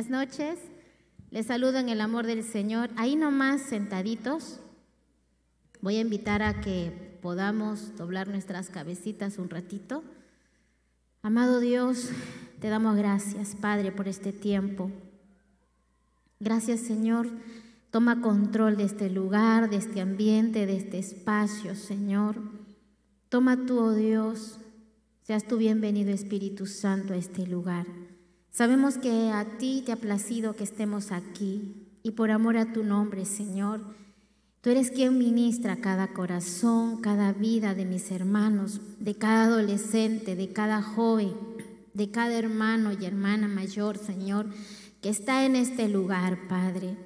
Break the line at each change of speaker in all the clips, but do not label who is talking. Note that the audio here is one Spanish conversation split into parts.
Buenas noches, les saludo en el amor del Señor. Ahí nomás sentaditos, voy a invitar a que podamos doblar nuestras cabecitas un ratito. Amado Dios, te damos gracias, Padre, por este tiempo. Gracias, Señor. Toma control de este lugar, de este ambiente, de este espacio, Señor. Toma tú, oh Dios, seas tú bienvenido, Espíritu Santo, a este lugar. Sabemos que a ti te ha placido que estemos aquí y por amor a tu nombre, Señor, tú eres quien ministra cada corazón, cada vida de mis hermanos, de cada adolescente, de cada joven, de cada hermano y hermana mayor, Señor, que está en este lugar, Padre.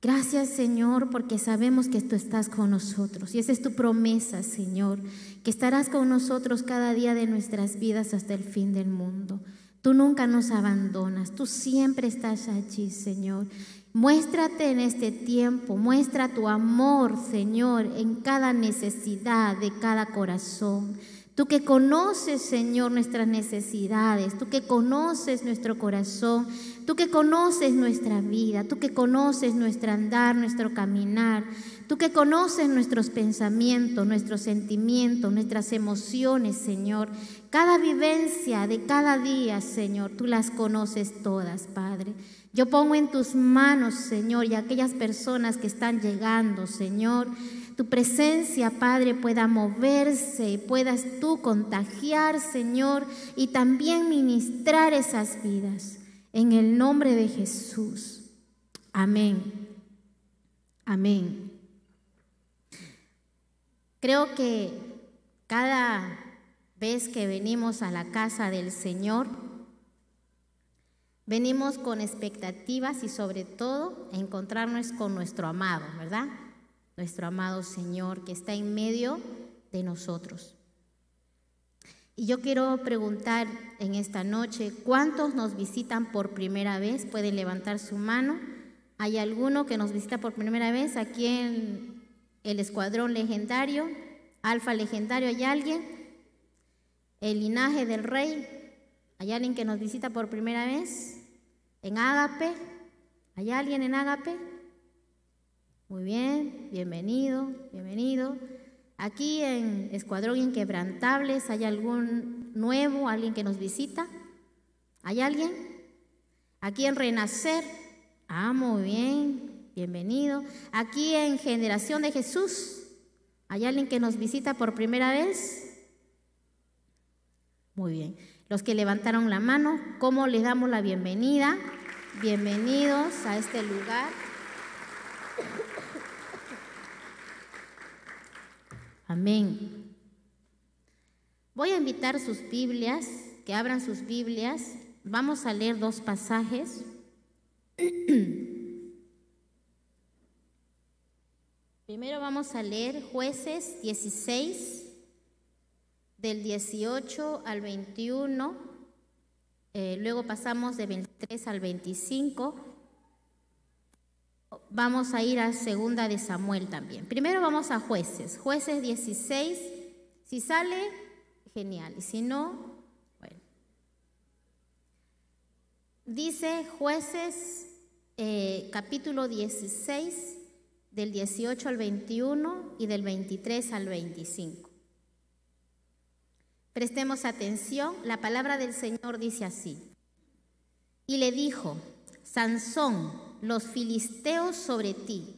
Gracias, Señor, porque sabemos que tú estás con nosotros y esa es tu promesa, Señor, que estarás con nosotros cada día de nuestras vidas hasta el fin del mundo. Tú nunca nos abandonas, tú siempre estás allí, Señor. Muéstrate en este tiempo, muestra tu amor, Señor, en cada necesidad de cada corazón. Tú que conoces, Señor, nuestras necesidades, tú que conoces nuestro corazón, tú que conoces nuestra vida, tú que conoces nuestro andar, nuestro caminar, tú que conoces nuestros pensamientos, nuestros sentimientos, nuestras emociones, Señor. Cada vivencia de cada día, Señor, tú las conoces todas, Padre. Yo pongo en tus manos, Señor, y aquellas personas que están llegando, Señor, tu presencia, Padre, pueda moverse y puedas tú contagiar, Señor, y también ministrar esas vidas. En el nombre de Jesús. Amén. Amén. Creo que cada vez que venimos a la casa del Señor, venimos con expectativas y sobre todo encontrarnos con nuestro amado, ¿verdad? Nuestro amado Señor que está en medio de nosotros. Y yo quiero preguntar en esta noche, ¿cuántos nos visitan por primera vez? Pueden levantar su mano. ¿Hay alguno que nos visita por primera vez aquí en el Escuadrón Legendario, Alfa Legendario? ¿Hay alguien? ¿El Linaje del Rey? ¿Hay alguien que nos visita por primera vez? ¿En Ágape? ¿Hay alguien en Ágape? Muy bien, bienvenido, bienvenido. Aquí en Escuadrón Inquebrantables, ¿hay algún nuevo, alguien que nos visita? ¿Hay alguien? Aquí en Renacer, muy bien, bienvenido. Aquí en Generación de Jesús, ¿hay alguien que nos visita por primera vez? Muy bien. Los que levantaron la mano, ¿cómo les damos la bienvenida? Bienvenidos a este lugar. Amén. Voy a invitar sus Biblias, que abran sus Biblias. Vamos a leer dos pasajes. Primero vamos a leer Jueces 16, del 18 al 21. Luego pasamos de 23 al 25. Vamos a ir a Segunda de Samuel también. Primero vamos a Jueces. Jueces 16. Si sale, genial. Y si no, bueno. Dice Jueces capítulo 16, del 18 al 21 y del 23 al 25. Prestemos atención. La palabra del Señor dice así. Y le dijo: Sansón, los filisteos sobre ti.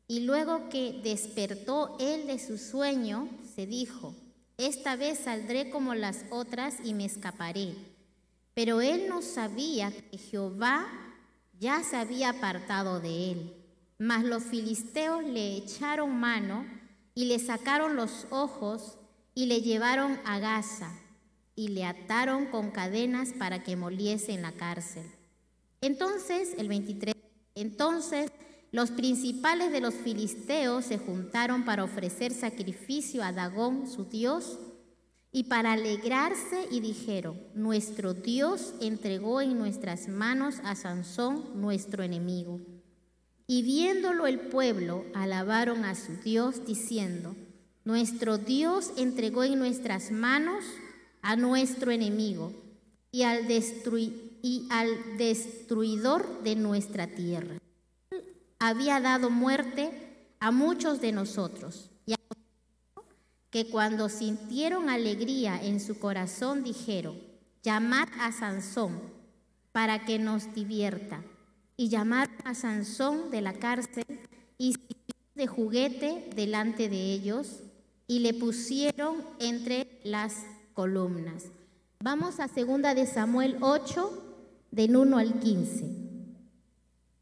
Y luego que despertó él de su sueño, se dijo: esta vez saldré como las otras y me escaparé. Pero él no sabía que Jehová ya se había apartado de él. Mas los filisteos le echaron mano y le sacaron los ojos y le llevaron a Gaza y le ataron con cadenas para que moliese en la cárcel. Entonces, el 23, entonces los principales de los filisteos se juntaron para ofrecer sacrificio a Dagón, su dios, y para alegrarse y dijeron: nuestro Dios entregó en nuestras manos a Sansón, nuestro enemigo. Y viéndolo el pueblo, alabaron a su Dios diciendo: nuestro Dios entregó en nuestras manos a nuestro enemigo, y al destruir y al destruidor de nuestra tierra. Había dado muerte a muchos de nosotros, y que cuando sintieron alegría en su corazón dijeron: llamad a Sansón para que nos divierta. Y llamaron a Sansón de la cárcel y de juguete delante de ellos, y le pusieron entre las columnas. Vamos a 2 de Samuel 8, del 1 al 15.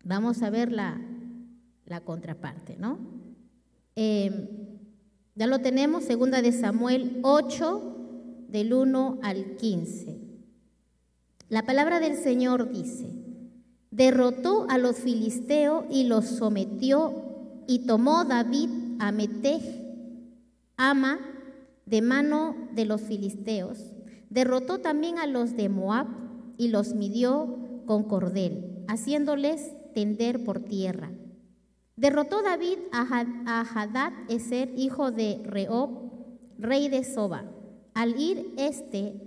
Vamos a ver la contraparte, ¿no? Ya lo tenemos, 2 de Samuel 8, del 1 al 15. La palabra del Señor dice: derrotó a los filisteos y los sometió, y tomó David a Meteg, Ama, de mano de los filisteos. Derrotó también a los de Moab y los midió con cordel, haciéndoles tender por tierra. Derrotó David a Hadad Ezer, hijo de Rehob, rey de Soba. Al ir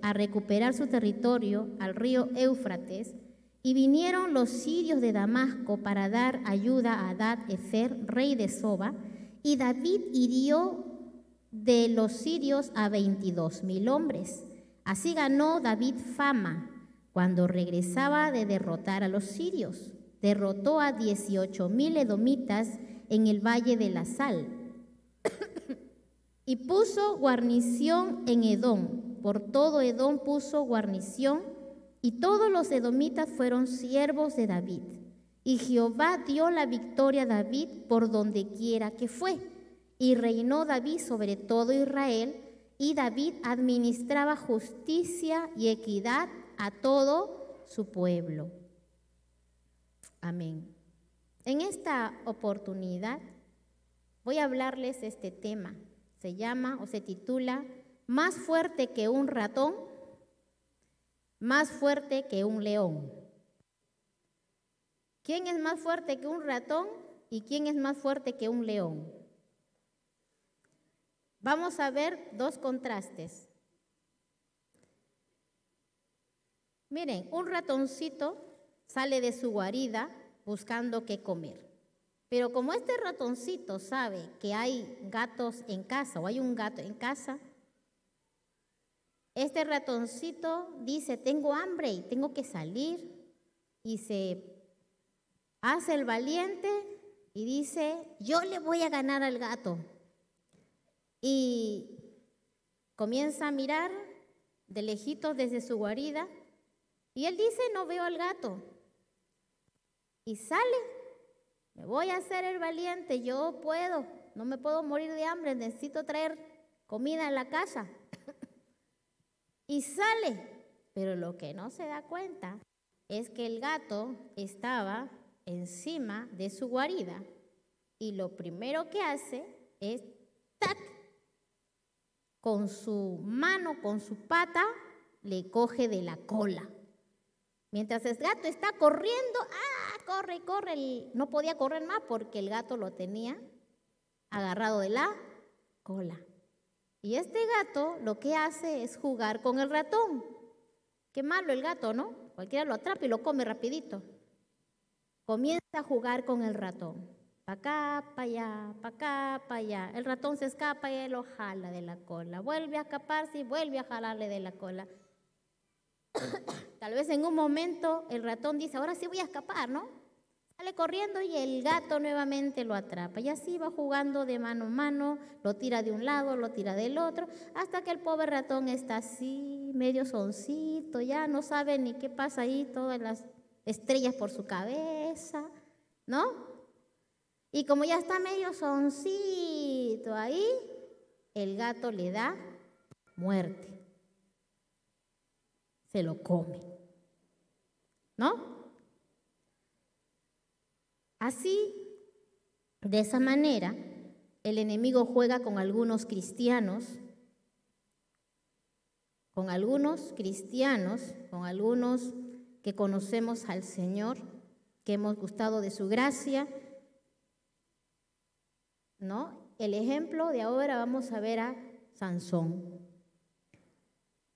a recuperar su territorio al río Éufrates, y vinieron los sirios de Damasco para dar ayuda a Hadad Ezer, rey de Soba, y David hirió de los sirios a 22,000 hombres. Así ganó David fama cuando regresaba de derrotar a los sirios. Derrotó a 18,000 edomitas en el valle de la Sal y puso guarnición en Edom. Por todo Edom puso guarnición, y todos los edomitas fueron siervos de David. Y Jehová dio la victoria a David por donde quiera que fue. Y reinó David sobre todo Israel, y David administraba justicia y equidad a todo su pueblo. Amén. En esta oportunidad voy a hablarles este tema. Se llama o se titula: más fuerte que un ratón, más fuerte que un león. ¿Quién es más fuerte que un ratón y quién es más fuerte que un león? Vamos a ver dos contrastes. Miren, un ratoncito sale de su guarida buscando qué comer. Pero como este ratoncito sabe que hay gatos en casa o hay un gato en casa, este ratoncito dice: tengo hambre y tengo que salir, y se hace el valiente y dice: yo le voy a ganar al gato. Y comienza a mirar de lejitos desde su guarida, y él dice: no veo al gato. Y sale: me voy a hacer el valiente, yo puedo, no me puedo morir de hambre, necesito traer comida a la casa. Y sale, pero lo que no se da cuenta es que el gato estaba encima de su guarida, y lo primero que hace es ¡tac! Con su mano, con su pata, le coge de la cola. Mientras el gato está corriendo, corre, corre, no podía correr más porque el gato lo tenía agarrado de la cola. Y este gato lo que hace es jugar con el ratón. Qué malo el gato, ¿no? Cualquiera lo atrapa y lo come rapidito. Comienza a jugar con el ratón. Pa' acá, pa' allá, pa' acá, pa' allá. El ratón se escapa y él lo jala de la cola. Vuelve a escaparse y vuelve a jalarle de la cola. Tal vez en un momento el ratón dice: ahora sí voy a escapar, ¿no? Sale corriendo y el gato nuevamente lo atrapa. Y así va jugando de mano en mano, lo tira de un lado, lo tira del otro, hasta que el pobre ratón está así, medio soncito, ya no sabe ni qué pasa ahí, todas las estrellas por su cabeza, ¿no? Y como ya está medio soncito ahí, el gato le da muerte. Se lo come, ¿no? Así, de esa manera, el enemigo juega con algunos cristianos, con algunos que conocemos al Señor, que hemos gustado de su gracia, ¿no? El ejemplo de ahora vamos a ver a Sansón.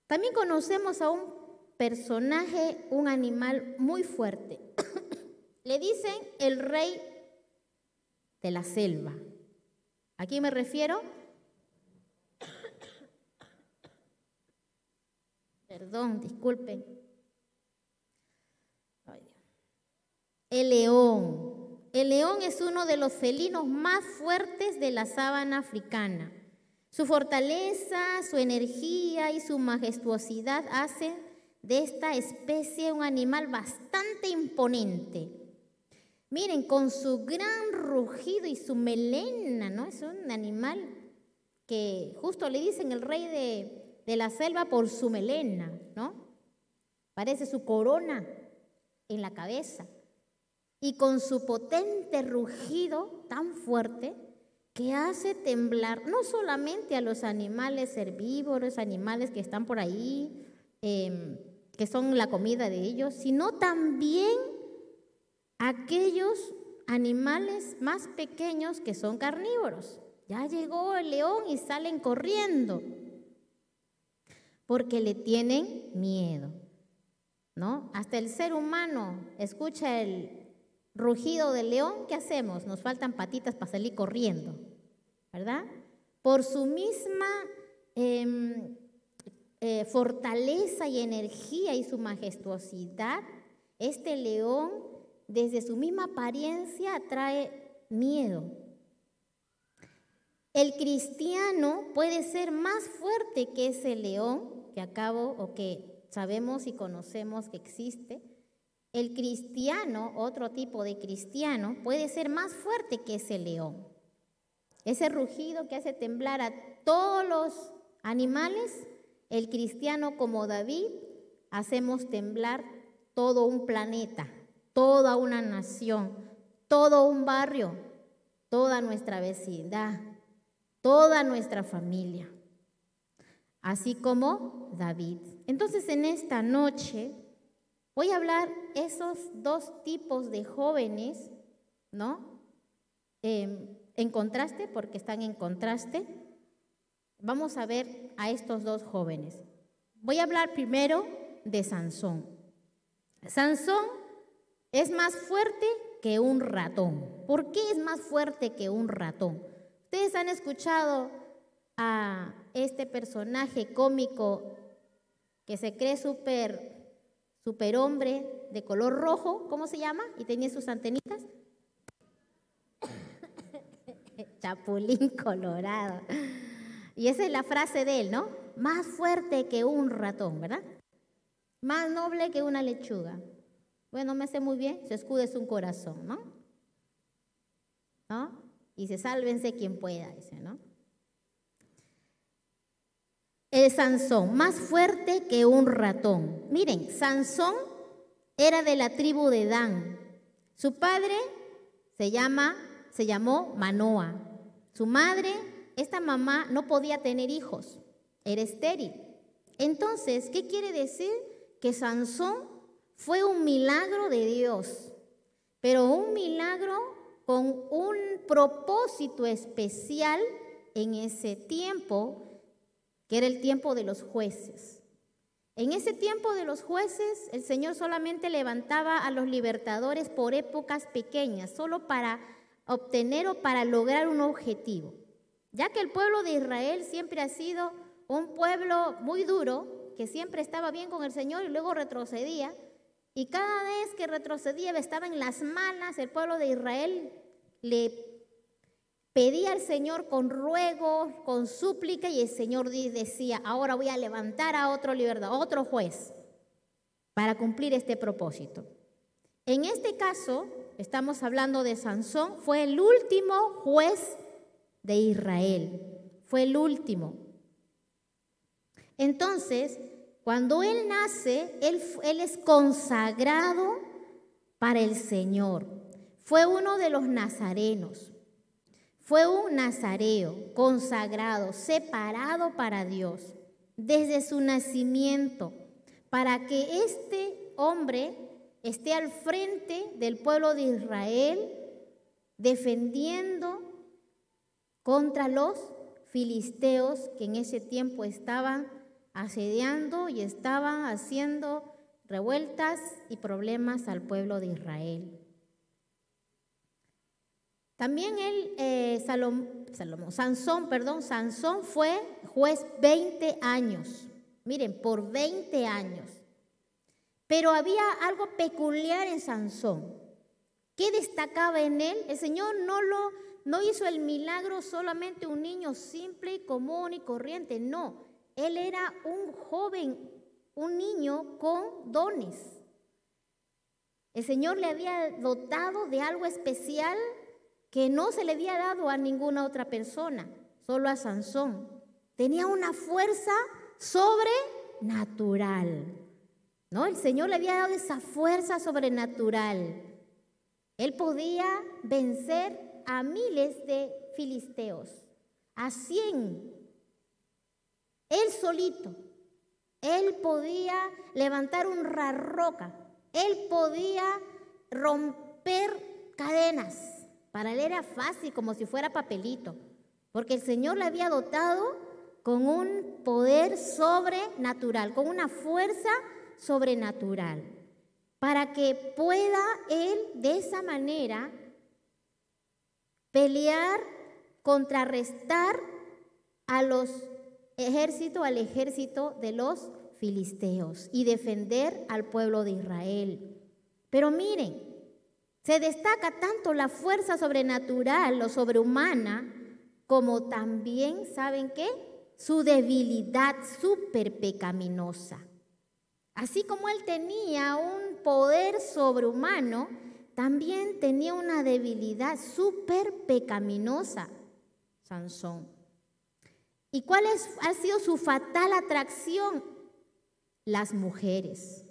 También conocemos a un personaje, un animal muy fuerte. Le dicen el rey de la selva. ¿A quién me refiero? Perdón, disculpen. El león. El león es uno de los felinos más fuertes de la sabana africana. Su fortaleza, su energía y su majestuosidad hacen de esta especie un animal bastante imponente. Miren, con su gran rugido y su melena, ¿no? Es un animal que justo le dicen el rey de la selva por su melena, ¿no? Parece su corona en la cabeza. Y con su potente rugido tan fuerte que hace temblar no solamente a los animales herbívoros, animales que están por ahí, que son la comida de ellos, sino también aquellos animales más pequeños que son carnívoros. Ya llegó el león y salen corriendo porque le tienen miedo, ¿no? Hasta el ser humano escucha el rugido del león, ¿qué hacemos? Nos faltan patitas para salir corriendo, ¿verdad? Por su misma fortaleza y energía y su majestuosidad, este león, desde su misma apariencia, atrae miedo. El cristiano puede ser más fuerte que ese león que acabo o que sabemos y conocemos que existe. El cristiano, otro tipo de cristiano, puede ser más fuerte que ese león. Ese rugido que hace temblar a todos los animales, el cristiano como David, hacemos temblar todo un planeta, toda una nación, todo un barrio, toda nuestra vecindad, toda nuestra familia, así como David. Entonces, en esta noche voy a hablar esos dos tipos de jóvenes, ¿no? En contraste, porque están en contraste. Vamos a ver a estos dos jóvenes. Voy a hablar primero de Sansón. Sansón es más fuerte que un ratón. ¿Por qué es más fuerte que un ratón? Ustedes han escuchado a este personaje cómico que se cree super hombre de color rojo, ¿cómo se llama? Y tenía sus antenitas. Chapulín Colorado. Y esa es la frase de él, ¿no? Más fuerte que un ratón, ¿verdad? Más noble que una lechuga. Bueno, me hace muy bien, su escudo es un corazón, ¿no? ¿No? Y se sálvense quien pueda, dice, ¿no? El Sansón, más fuerte que un ratón. Miren, Sansón era de la tribu de Dan. Su padre se llamó Manoa. Su madre, esta mamá, no podía tener hijos, era estéril. Entonces, ¿qué quiere decir? Que Sansón fue un milagro de Dios, pero un milagro con un propósito especial en ese tiempo, que era el tiempo de los jueces. En ese tiempo de los jueces, el Señor solamente levantaba a los libertadores por épocas pequeñas, solo para obtener o para lograr un objetivo. Ya que el pueblo de Israel siempre ha sido un pueblo muy duro, que siempre estaba bien con el Señor y luego retrocedía, y cada vez que retrocedía estaba en las malas, el pueblo de Israel le pedía al Señor con ruego, con súplica, y el Señor decía, ahora voy a levantar a otro libertador, otro juez, para cumplir este propósito. En este caso, estamos hablando de Sansón, fue el último juez de Israel, fue el último. Entonces, cuando él nace, él es consagrado para el Señor. Fue uno de los nazarenos. Fue un nazareo, consagrado, separado para Dios, desde su nacimiento, para que este hombre esté al frente del pueblo de Israel, defendiendo contra los filisteos que en ese tiempo estaban asediando y estaban haciendo revueltas y problemas al pueblo de Israel. También Sansón fue juez 20 años. Miren, por 20 años. Pero había algo peculiar en Sansón. ¿Qué destacaba en él? El Señor no hizo el milagro solamente un niño simple, común y corriente. No, él era un joven, un niño con dones. El Señor le había dotado de algo especial que no se le había dado a ninguna otra persona, solo a Sansón. Tenía una fuerza sobrenatural, ¿no? El Señor le había dado esa fuerza sobrenatural. Él podía vencer a miles de filisteos, a 100. Él solito. Él podía levantar una roca. Él podía romper cadenas. Para él era fácil, como si fuera papelito, porque el Señor le había dotado con un poder sobrenatural, con una fuerza sobrenatural, para que pueda él de esa manera pelear, contrarrestar al ejército de los filisteos y defender al pueblo de Israel. Pero miren, se destaca tanto la fuerza sobrenatural o sobrehumana, como también, ¿saben qué? Su debilidad súper pecaminosa. Así como él tenía un poder sobrehumano, también tenía una debilidad súper pecaminosa, Sansón. ¿Y cuál ha sido su fatal atracción? Las mujeres,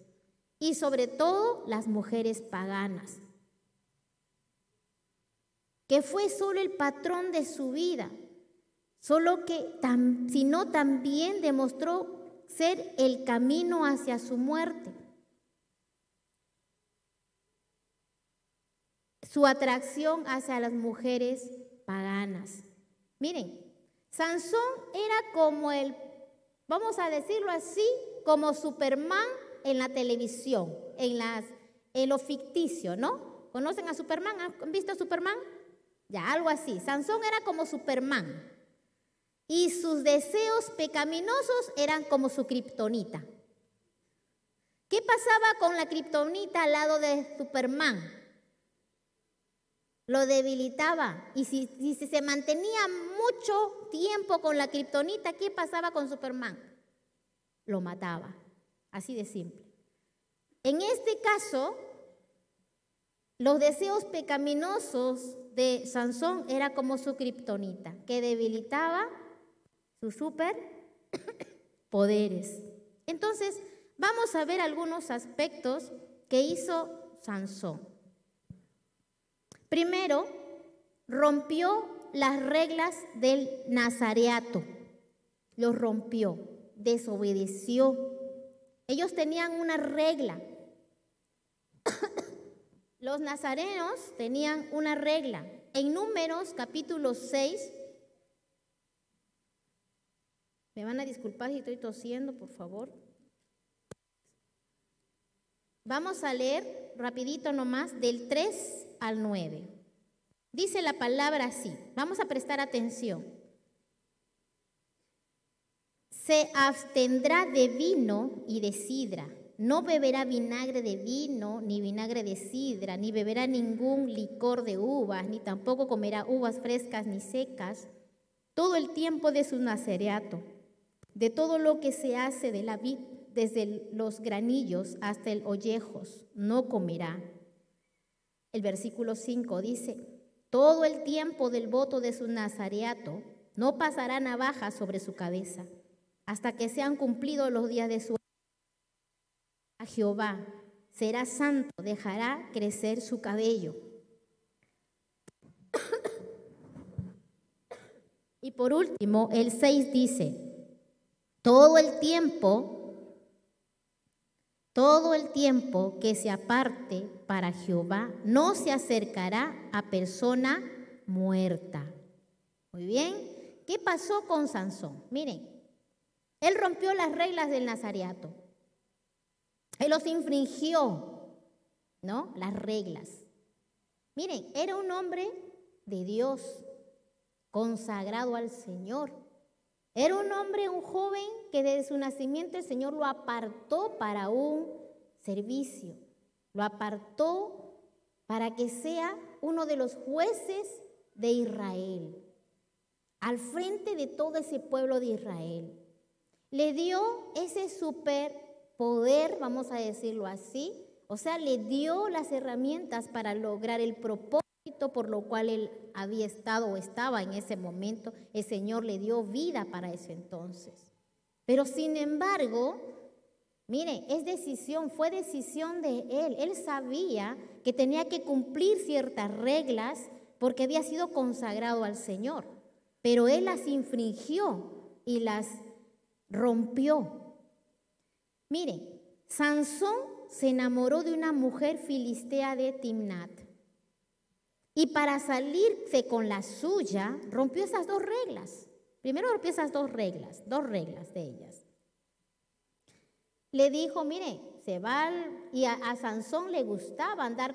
y sobre todo las mujeres paganas, que fue solo el patrón de su vida, sino también demostró ser el camino hacia su muerte. Su atracción hacia las mujeres paganas. Miren, Sansón era como vamos a decirlo así, como Superman en la televisión, en lo ficticio, ¿no? ¿Conocen a Superman? ¿Han visto a Superman? Ya, algo así. Sansón era como Superman. Y sus deseos pecaminosos eran como su kriptonita. ¿Qué pasaba con la kriptonita al lado de Superman? Lo debilitaba. Y si se mantenía mucho tiempo con la kriptonita, ¿qué pasaba con Superman? Lo mataba. Así de simple. En este caso, los deseos pecaminosos de Sansón era como su kriptonita, que debilitaba sus superpoderes. Entonces, vamos a ver algunos aspectos que hizo Sansón. Primero, rompió las reglas del nazareato. Los rompió, desobedeció. Ellos tenían una regla. Los nazarenos tenían una regla. En Números capítulo 6, me van a disculpar si estoy tosiendo, por favor. Vamos a leer rapidito nomás del 3 al 9. Dice la palabra así, vamos a prestar atención. Se abstendrá de vino y de sidra. No beberá vinagre de vino, ni vinagre de sidra, ni beberá ningún licor de uvas, ni tampoco comerá uvas frescas ni secas, todo el tiempo de su nazareato. De todo lo que se hace de la vid, desde los granillos hasta el ollejos, no comerá. El versículo 5 dice, todo el tiempo del voto de su nazareato, no pasará navaja sobre su cabeza, hasta que sean cumplidos los días de su a Jehová, será santo, dejará crecer su cabello. Y por último, el 6 dice, todo el tiempo que se aparte para Jehová, no se acercará a persona muerta. Muy bien, ¿qué pasó con Sansón? Miren, Él rompió las reglas del nazareato. Él los infringió, ¿no? Las reglas. Miren, era un hombre de Dios, consagrado al Señor. Era un hombre, un joven que desde su nacimiento el Señor lo apartó para un servicio. Lo apartó para que sea uno de los jueces de Israel, al frente de todo ese pueblo de Israel. Le dio ese superpoder, vamos a decirlo así, o sea, le dio las herramientas para lograr el propósito por lo cual él había estado o estaba en ese momento. El Señor le dio vida para ese entonces. Pero sin embargo, mire, fue decisión de él. Él sabía que tenía que cumplir ciertas reglas porque había sido consagrado al Señor. Pero él las infringió y las rompió. Mire, Sansón se enamoró de una mujer filistea de Timnat. Y para salirse con la suya, rompió esas dos reglas. Primero rompió esas dos reglas de ellas. Le dijo, mire, se va, y a Sansón le gustaba andar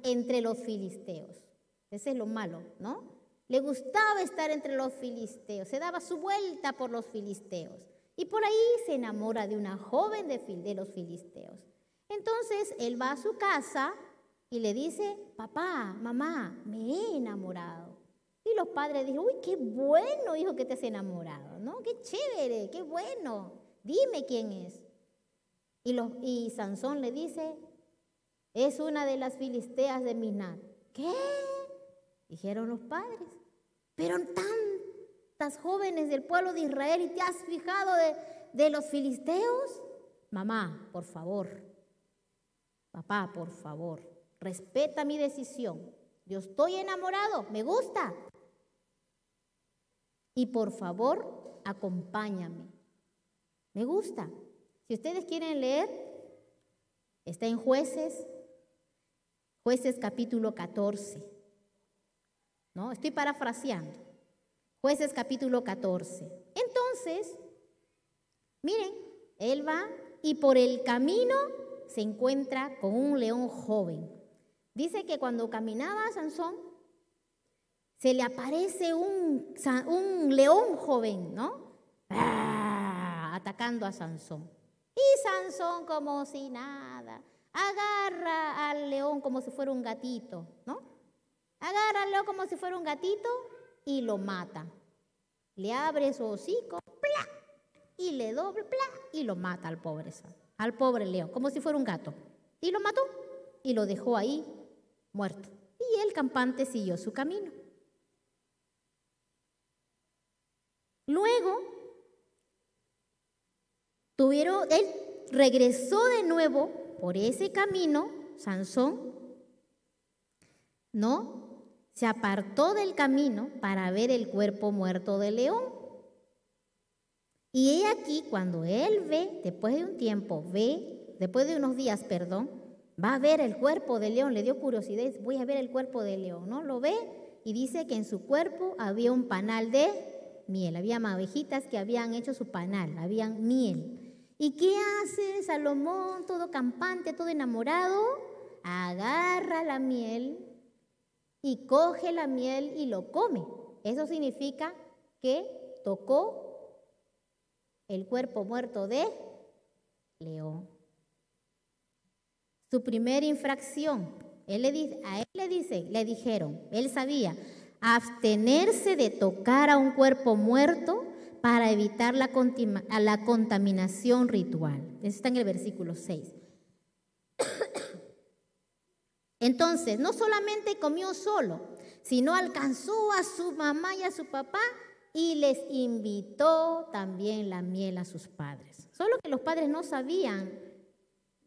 entre los filisteos. Ese es lo malo, ¿no? Le gustaba estar entre los filisteos, se daba su vuelta por los filisteos. Y por ahí se enamora de una joven de los filisteos. Entonces, él va a su casa y le dice, papá, mamá, me he enamorado. Y los padres dicen, uy, qué bueno, hijo, que te has enamorado, ¿no? Qué chévere, qué bueno. Dime quién es. Y Sansón le dice, es una de las filisteas de Timnat. ¿Qué? Dijeron los padres. Pero tantas jóvenes del pueblo de Israel, ¿y te has fijado de los filisteos? Mamá, por favor. Papá, por favor. Respeta mi decisión. Yo estoy enamorado, me gusta. Y por favor, acompáñame. Me gusta. Si ustedes quieren leer, está en Jueces capítulo 14. ¿No? Estoy parafraseando. Jueces capítulo 14. Entonces, miren, él va y por el camino se encuentra con un león joven. Dice que cuando caminaba Sansón, se le aparece un león joven, ¿no? Atacando a Sansón. Y Sansón, como si nada, agarra al león como si fuera un gatito, ¿no? Agarra al león como si fuera un gatito y lo mata. Le abre su hocico, ¡plá! Y le dobla, ¡plá! Y lo mata al pobre león, como si fuera un gato. Y lo mató y lo dejó ahí muerto. Y el campante siguió su camino. Luego, él regresó de nuevo por ese camino, Sansón, ¿no? Se apartó del camino para ver el cuerpo muerto del león. Y he aquí, cuando él después de unos días, va a ver el cuerpo del león, le dio curiosidad, voy a ver el cuerpo del león, ¿no? Lo ve y dice que en su cuerpo había un panal de miel, había abejitas que habían hecho su panal, habían miel. ¿Y qué hace Salomón, todo campante, todo enamorado? Agarra la miel y coge la miel y lo come. Eso significa que tocó el cuerpo muerto de león. Su primera infracción, le dijeron, él sabía, abstenerse de tocar a un cuerpo muerto para evitar la contaminación ritual. Eso está en el versículo 6. Entonces, no solamente comió solo, sino alcanzó a su mamá y a su papá y les invitó también la miel a sus padres. Solo que los padres no sabían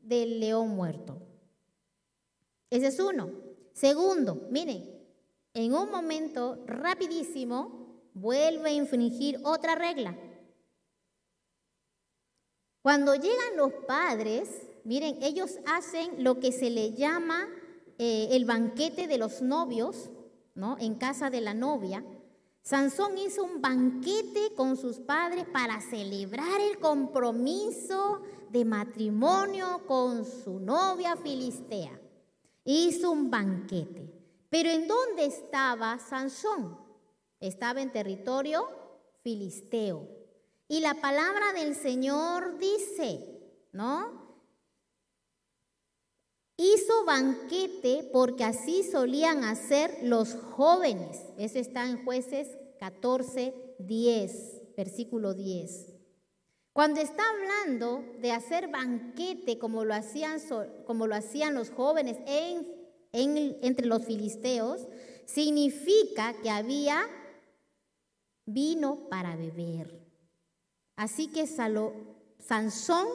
del león muerto. Ese es uno. Segundo, miren, en un momento rapidísimo vuelve a infringir otra regla. Cuando llegan los padres, miren, ellos hacen lo que se le llama el banquete de los novios, ¿no? En casa de la novia. Sansón hizo un banquete con sus padres para celebrar el compromiso de matrimonio con su novia filistea. Hizo un banquete. Pero ¿en dónde estaba Sansón? Estaba en territorio filisteo. Y la palabra del Señor dice, ¿no? Hizo banquete porque así solían hacer los jóvenes. Eso está en Jueces 14, 10, versículo 10. Cuando está hablando de hacer banquete como lo hacían los jóvenes entre los filisteos, significa que había vino para beber. Así que Sansón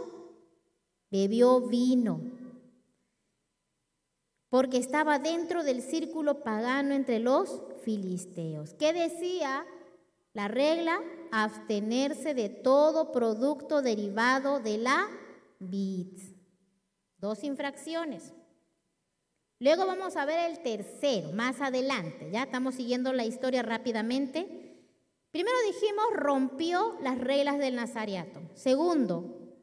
bebió vino, porque estaba dentro del círculo pagano entre los filisteos. ¿Qué decía la regla? Abstenerse de todo producto derivado de la vid. 2 infracciones. Luego vamos a ver el tercero, más adelante. Ya estamos siguiendo la historia rápidamente. Primero dijimos, rompió las reglas del nazareato. Segundo,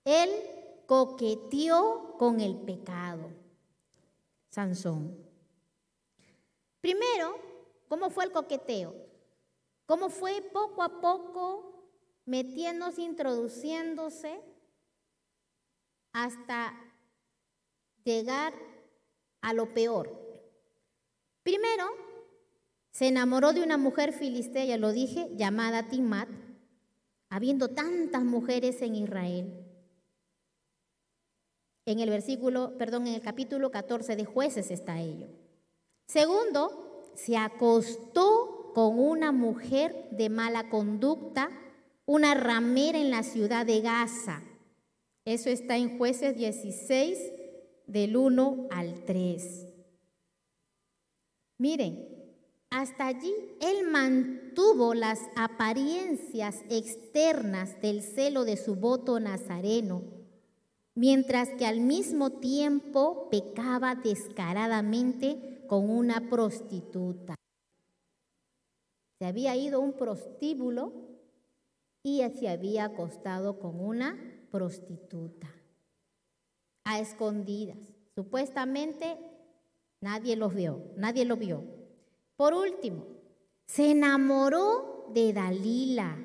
él coqueteó con el pecado. Sansón. Primero, ¿cómo fue el coqueteo? ¿Cómo fue poco a poco metiéndose, introduciéndose hasta llegar a lo peor? Primero, se enamoró de una mujer filistea, ya lo dije, llamada Timat, habiendo tantas mujeres en Israel. En el capítulo 14 de Jueces está ello. Segundo, se acostó con una mujer de mala conducta, una ramera en la ciudad de Gaza. Eso está en Jueces 16, del 1 al 3. Miren, hasta allí él mantuvo las apariencias externas del celo de su voto nazareno, mientras que al mismo tiempo pecaba descaradamente con una prostituta. Se había ido a un prostíbulo y se había acostado con una prostituta, a escondidas. Supuestamente nadie lo vio. Por último, se enamoró de Dalila.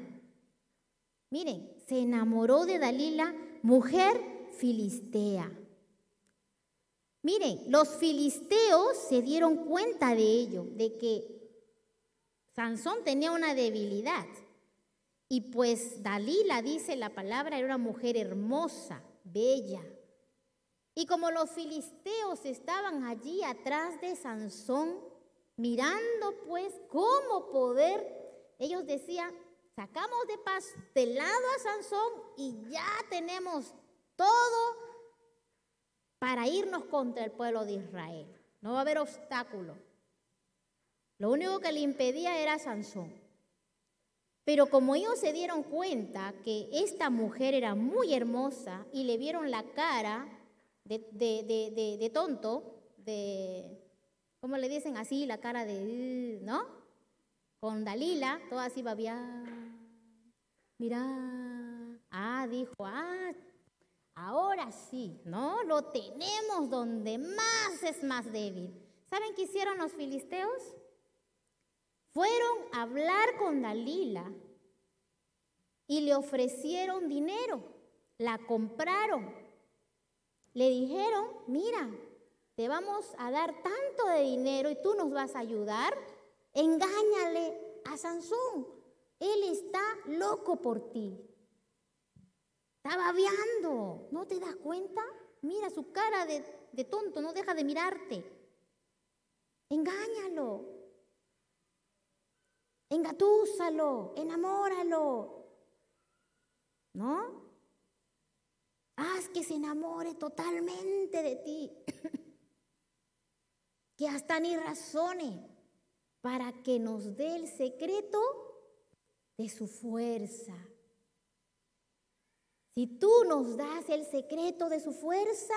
Miren, se enamoró de Dalila, mujer filistea. Miren, los filisteos se dieron cuenta de ello, de que Sansón tenía una debilidad. Y pues Dalila, dice la palabra, era una mujer hermosa, bella. Y como los filisteos estaban allí atrás de Sansón, mirando pues cómo poder, ellos decían, sacamos de lado a Sansón y ya tenemos todo para irnos contra el pueblo de Israel. No va a haber obstáculo. Lo único que le impedía era Sansón. Pero como ellos se dieron cuenta que esta mujer era muy hermosa y le vieron la cara de tonto, ¿cómo le dicen así? La cara de, ¿no? Con Dalila, toda así babia. Mira, dijo, ahora sí, ¿no? Lo tenemos donde más es más débil. ¿Saben qué hicieron los filisteos? Fueron a hablar con Dalila y le ofrecieron dinero, la compraron. Le dijeron, mira, te vamos a dar tanto de dinero y tú nos vas a ayudar. Engáñale a Sansón, él está loco por ti. Está babeando, ¿no te das cuenta? Mira su cara de tonto, no deja de mirarte. Engáñalo. Engatúzalo, enamóralo, ¿no? Haz que se enamore totalmente de ti, que hasta ni razone, para que nos dé el secreto de su fuerza. Si tú nos das el secreto de su fuerza,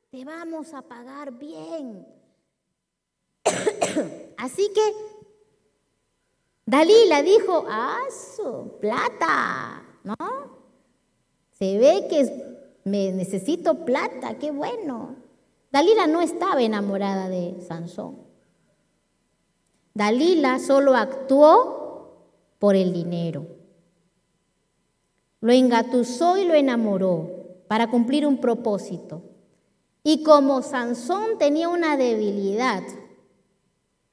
te vamos a pagar bien. Así que Dalila dijo, su plata, ¿no? Se ve que me necesito plata, qué bueno. Dalila no estaba enamorada de Sansón. Dalila solo actuó por el dinero. Lo engatusó y lo enamoró para cumplir un propósito. Y como Sansón tenía una debilidad,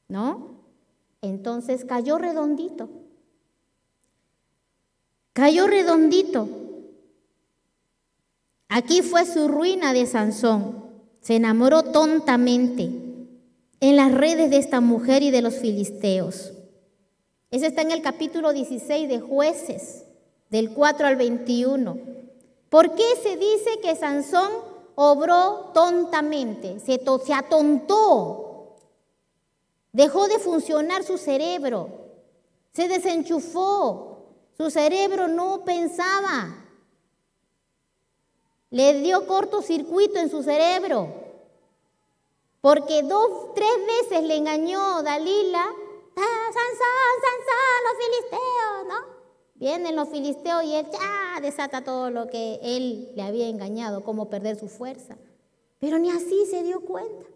¿no? Entonces cayó redondito. Cayó redondito. Aquí fue su ruina de Sansón. Se enamoró tontamente en las redes de esta mujer y de los filisteos. Eso está en el capítulo 16 de Jueces, del 4 al 21. ¿Por qué se dice que Sansón obró tontamente? Se atontó. Dejó de funcionar su cerebro, se desenchufó, su cerebro no pensaba, le dio cortocircuito en su cerebro, porque 2, 3 veces le engañó Dalila, Sansón, los filisteos, ¿no? Vienen los filisteos y él ya desata todo lo que él le había engañado, cómo perder su fuerza, pero ni así se dio cuenta.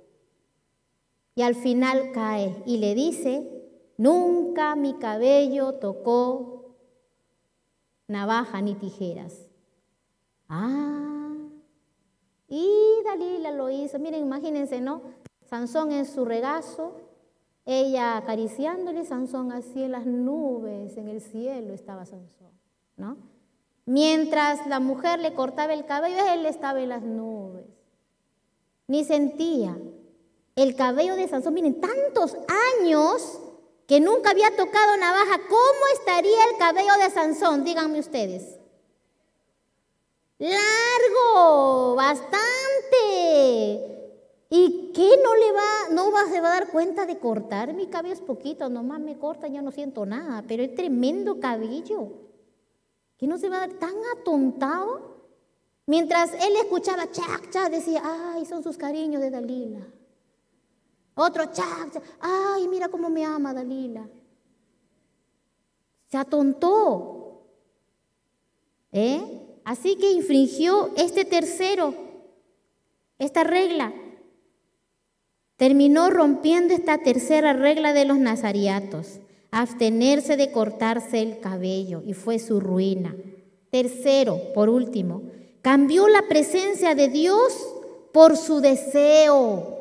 Y al final cae y le dice, nunca mi cabello tocó navaja ni tijeras. Y Dalila lo hizo. Miren, imagínense, ¿no? Sansón en su regazo, ella acariciándole, Sansón así en las nubes, en el cielo estaba Sansón, ¿no? Mientras la mujer le cortaba el cabello, él estaba en las nubes. Ni sentía. El cabello de Sansón, miren, tantos años que nunca había tocado navaja. ¿Cómo estaría el cabello de Sansón? Díganme ustedes. Largo, bastante. ¿Y qué se va a dar cuenta de cortar? Mi cabello es poquito, nomás me cortan, yo no siento nada, pero es tremendo cabello. ¿Qué no se va a dar tan atontado? Mientras él escuchaba, chac, chac, decía, ay, son sus cariños de Dalila. Otro, chac, chac, ay, mira cómo me ama Dalila. Se atontó. Así que infringió esta regla. Terminó rompiendo esta tercera regla de los nazariatos, abstenerse de cortarse el cabello, y fue su ruina. Tercero, por último, cambió la presencia de Dios por su deseo.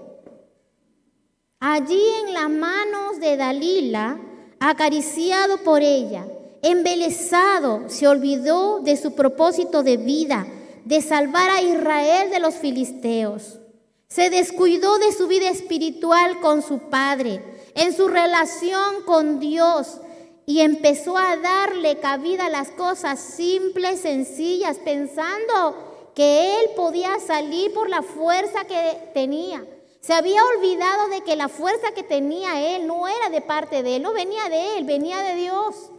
Allí en las manos de Dalila, acariciado por ella, embelesado, se olvidó de su propósito de vida, de salvar a Israel de los filisteos. Se descuidó de su vida espiritual con su padre, en su relación con Dios, y empezó a darle cabida a las cosas simples, sencillas, pensando que él podía salir por la fuerza que tenía. Se había olvidado de que la fuerza que tenía él no era de parte de él, no venía de él, venía de Dios.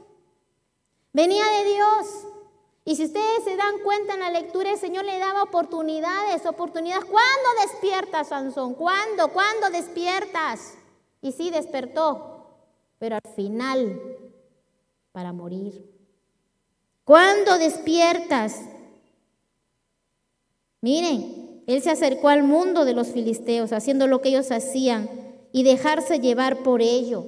Venía de Dios. Y si ustedes se dan cuenta en la lectura, el Señor le daba oportunidades. ¿Cuándo despiertas, Sansón? ¿Cuándo despiertas? Y sí despertó, pero al final, para morir. ¿Cuándo despiertas? Miren, él se acercó al mundo de los filisteos, haciendo lo que ellos hacían y dejarse llevar por ello.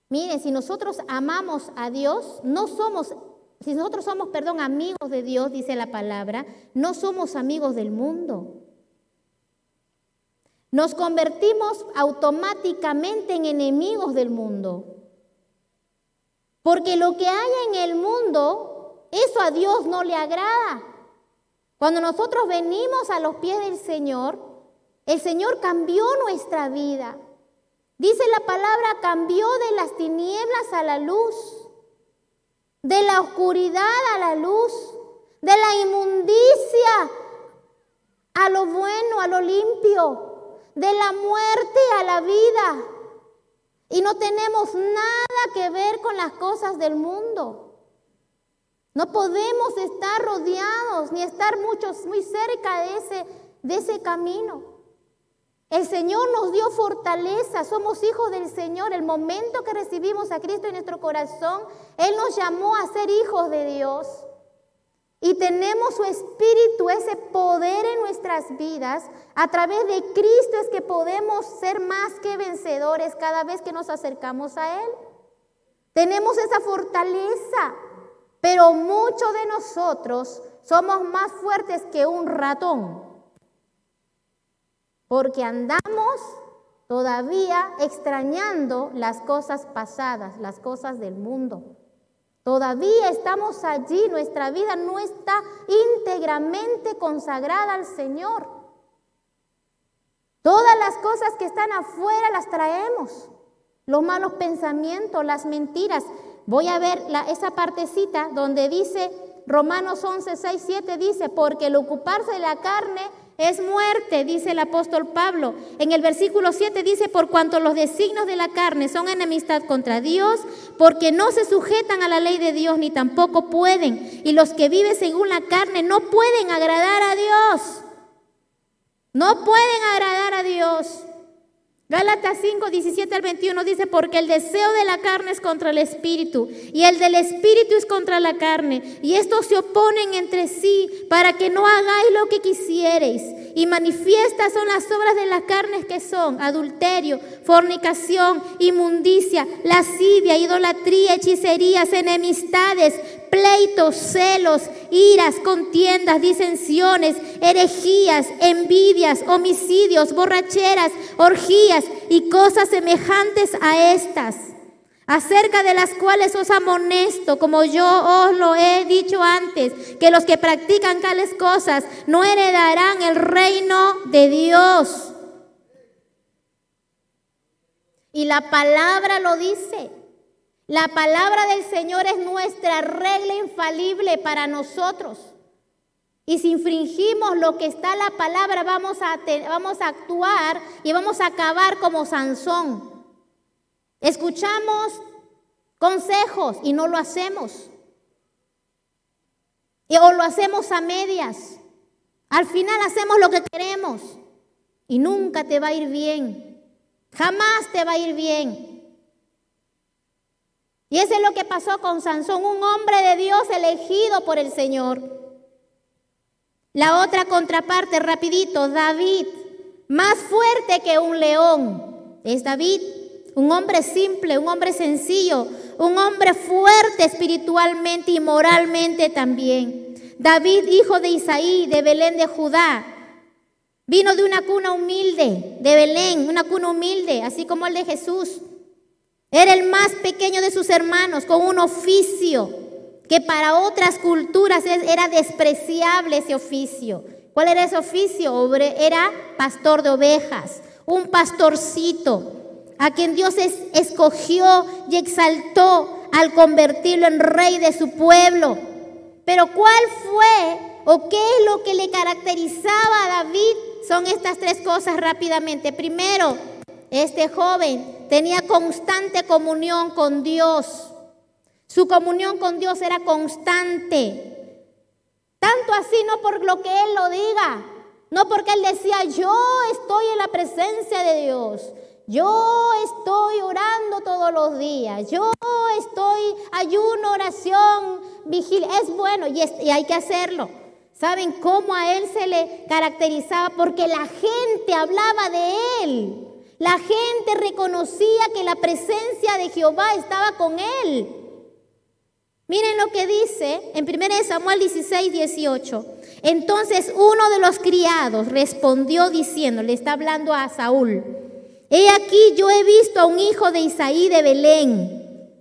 Miren, si nosotros amamos a Dios, si nosotros somos, amigos de Dios, dice la palabra, no somos amigos del mundo. Nos convertimos automáticamente en enemigos del mundo. Porque lo que hay en el mundo, eso a Dios no le agrada. Cuando nosotros venimos a los pies del Señor, el Señor cambió nuestra vida. Dice la palabra, cambió de las tinieblas a la luz, de la oscuridad a la luz, de la inmundicia a lo bueno, a lo limpio, de la muerte a la vida. Y no tenemos nada que ver con las cosas del mundo. No podemos estar rodeados ni estar muy cerca de ese camino. El Señor nos dio fortaleza, somos hijos del Señor. El momento que recibimos a Cristo en nuestro corazón, Él nos llamó a ser hijos de Dios. Y tenemos su Espíritu, ese poder en nuestras vidas. A través de Cristo es que podemos ser más que vencedores cada vez que nos acercamos a Él. Tenemos esa fortaleza, pero muchos de nosotros somos más fuertes que un ratón. Porque andamos todavía extrañando las cosas pasadas, las cosas del mundo. Todavía estamos allí, nuestra vida no está íntegramente consagrada al Señor. Todas las cosas que están afuera las traemos. Los malos pensamientos, las mentiras. Voy a ver esa partecita donde dice, Romanos 11, 6, 7 dice, porque el ocuparse de la carne es muerte, dice el apóstol Pablo. En el versículo 7 dice, por cuanto los designios de la carne son enemistad contra Dios, porque no se sujetan a la ley de Dios, ni tampoco pueden. Y los que viven según la carne no pueden agradar a Dios. No pueden agradar a Dios. Gálatas 5, 17 al 21 dice, porque el deseo de la carne es contra el espíritu, y el del espíritu es contra la carne, y estos se oponen entre sí, para que no hagáis lo que quisiereis. Y manifiestas son las obras de las carnes, que son adulterio, fornicación, inmundicia, lascivia, idolatría, hechicerías, enemistades, pleitos, celos, iras, contiendas, disensiones, herejías, envidias, homicidios, borracheras, orgías y cosas semejantes a estas, acerca de las cuales os amonesto, como yo os lo he dicho antes, que los que practican tales cosas no heredarán el reino de Dios. Y la palabra lo dice. La palabra del Señor es nuestra regla infalible para nosotros. Y si infringimos lo que está en la palabra, vamos a actuar y vamos a acabar como Sansón. Escuchamos consejos y no lo hacemos. O lo hacemos a medias. Al final hacemos lo que queremos y nunca te va a ir bien. Jamás te va a ir bien. Y eso es lo que pasó con Sansón, un hombre de Dios elegido por el Señor. La otra contraparte, rapidito, David, más fuerte que un león. Es David, un hombre simple, un hombre sencillo, un hombre fuerte espiritualmente y moralmente también. David, hijo de Isaí, de Belén de Judá, vino de una cuna humilde, de Belén, una cuna humilde, así como el de Jesús. Era el más pequeño de sus hermanos, con un oficio que para otras culturas era despreciable ese oficio. ¿Cuál era ese oficio? Era pastor de ovejas, un pastorcito, a quien Dios escogió y exaltó al convertirlo en rey de su pueblo. Pero ¿cuál fue o qué es lo que le caracterizaba a David? Son estas tres cosas rápidamente. Primero, este joven tenía constante comunión con Dios. Su comunión con Dios era constante. Tanto así, no por lo que él lo diga, no porque él decía, yo estoy en la presencia de Dios, yo estoy orando todos los días, yo estoy ayuno, oración, vigilia. Es bueno y hay que hacerlo. ¿Saben cómo a él se le caracterizaba? Porque la gente hablaba de él. La gente reconocía que la presencia de Jehová estaba con él. Miren lo que dice en 1 Samuel 16, 18. Entonces uno de los criados respondió diciendo, le está hablando a Saúl, he aquí yo he visto a un hijo de Isaí de Belén,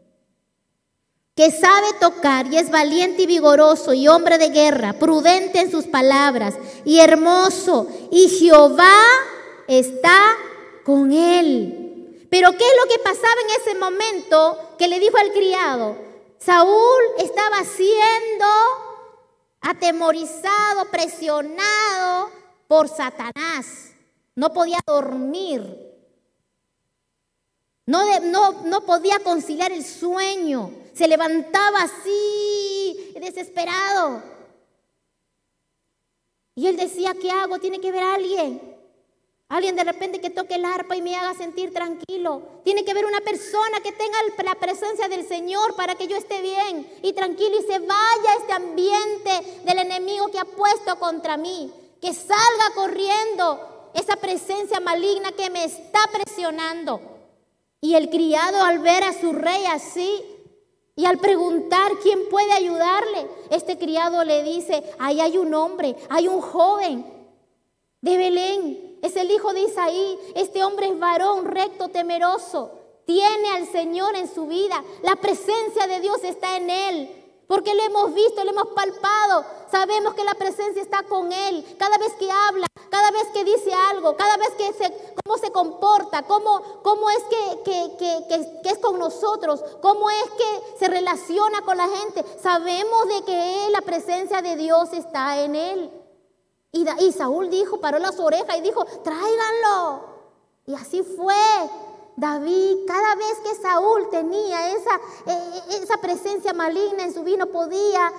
que sabe tocar y es valiente y vigoroso y hombre de guerra, prudente en sus palabras y hermoso, y Jehová está con él. Pero ¿qué es lo que pasaba en ese momento que le dijo al criado? Saúl estaba siendo atemorizado, presionado por Satanás. No podía dormir. No podía conciliar el sueño. Se levantaba así, desesperado. Y él decía, ¿qué hago? Tiene que ver a alguien. Alguien de repente que toque el arpa y me haga sentir tranquilo. Tiene que haber una persona que tenga la presencia del Señor para que yo esté bien y tranquilo y se vaya este ambiente del enemigo que ha puesto contra mí. Que salga corriendo esa presencia maligna que me está presionando. Y el criado, al ver a su rey así y al preguntar quién puede ayudarle, este criado le dice: ahí hay un hombre, hay un joven de Belén. Es el hijo de Isaí. Este hombre es varón, recto, temeroso. Tiene al Señor en su vida. La presencia de Dios está en él. Porque lo hemos visto, lo hemos palpado. Sabemos que la presencia está con él. Cada vez que habla, cada vez que dice algo, cada vez que cómo se comporta, cómo es que es con nosotros, cómo es que se relaciona con la gente. Sabemos de que la presencia de Dios está en él. Y Saúl paró las orejas y dijo: tráiganlo. Y así fue. David, cada vez que Saúl tenía esa presencia maligna en su vida, no podía